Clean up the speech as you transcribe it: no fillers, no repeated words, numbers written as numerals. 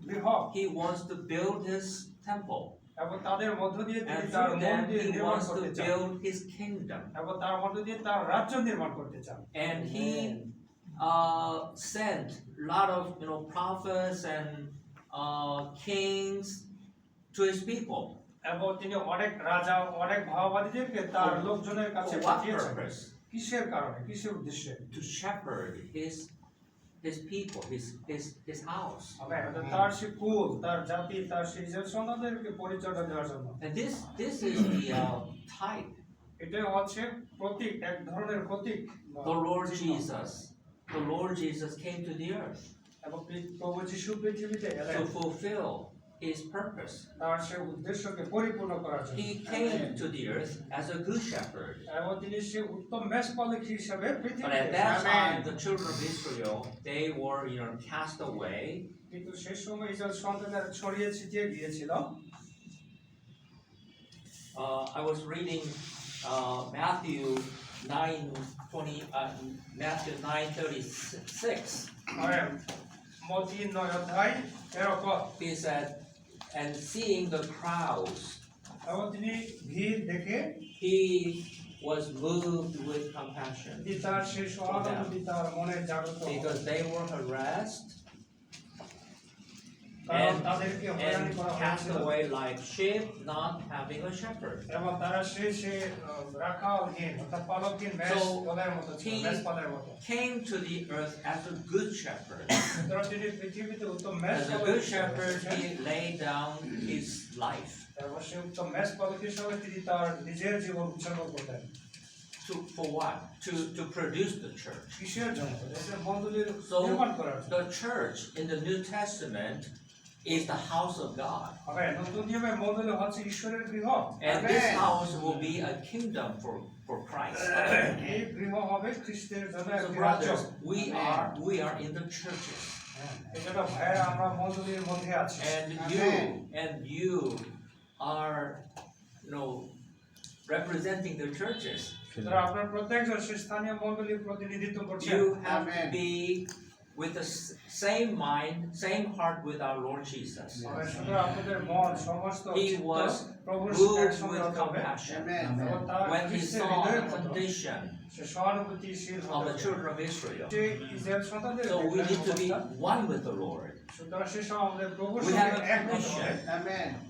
গৃহ He wants to build His temple. এবং তাদের মধ্য দিয়ে তিনি And তার through them, মন্দির He নির্মাণ wants to করতে চান build His kingdom. এবং তার মধ্য দিয়ে তার রাজ্য নির্মাণ করতে চান And He sent a lot of prophets and kings to His people. এবং তিনি অনেক রাজা অনেক ভাববাদীদেরকে তার লোকজনের কাছে For what পাঠিয়েছেন purpose? কিসের কারণে কিসের উদ্দেশ্যে To shepherd His people, His house. তার সে কুল তার জাতি তার সেই সন্তানদেরকে পরিচর্যা দেওয়ার জন্য And this is the type. এটা হচ্ছে প্রতীক এক ধরনের প্রতীক The Lord Jesus came to the earth এবং প্রভু যিশু পৃথিবীতে এলেন to fulfill His purpose. তার সেই উদ্দেশ্যকে পরিপূর্ণ করার জন্য He came to the earth as a good shepherd. এবং তিনি সেই উত্তম মেষপালক হিসেবে But পৃথিবীতে at that time, the children of Israel, they were, cast away. কিন্তু সেই সময় ইসরায়েল সন্তানরা ছড়িয়ে ছিটিয়ে গিয়েছিল I was reading Matthew 9:36. আর মতি 9 অধ্যায় 13 পদ He said, and seeing the crowds, এবং তিনি ভিড় দেখে He was moved with compassion তিনি তার সেই সহানুভূতি তার মনে জাগ্রত হলো। because they were harassed কারণ তাদেরকে হয়রানি and করা cast হয়েছিল away like sheep, not having a shepherd. এবং তারা সে রাখালহীন অর্থাৎ পালকহীন মেষপালের মতো ছিল He মেষপালের মতো came to the earth as a good shepherd. সুতরাং তিনি পৃথিবীতে উত্তম As a মেষপালক good হিসেবে shepherd, এসেছেন। He laid down His life এবং সেই উত্তম মেষপালক হিসেবে তিনি তার নিজের জীবন উৎসর্গ করতেন for what? To produce the church. কিসের জন্য দেশের মণ্ডলীর So নির্মাণ করার জন্য the church in the New Testament is the house of God. হবে নতুন নিয়মে মণ্ডলী হচ্ছে ঈশ্বরের গৃহ And this house will be a kingdom for Christ. এই গৃহ হবে খ্রিস্টের জন্য So একটি রাজ্য brothers, we are in the churches. এজন্য ভাইরা আমরা মণ্ডলীর মধ্যে আছি And you are representing the churches. সুতরাং আপনার প্রত্যেকজন সেই স্থানীয় মণ্ডলীর প্রতিনিধিত্ব করছেন You have to be with the same mind, same heart with our Lord Jesus. সুতরাং আপনাদের মন সমস্ত He চিত্ত was প্রভুর moved একসঙ্গে with হতে হবে compassion এবং তার when He খ্রিস্টের saw হৃদয়ের the মতো condition সে সহানুভূতিশীল of হতে the হবে। children of Israel. যে ইসরায়েল সন্তানদের So we need to be one with the Lord. সুতরাং সে সময় আমাদের প্রভুর We সঙ্গে have a এক হতে হবে commission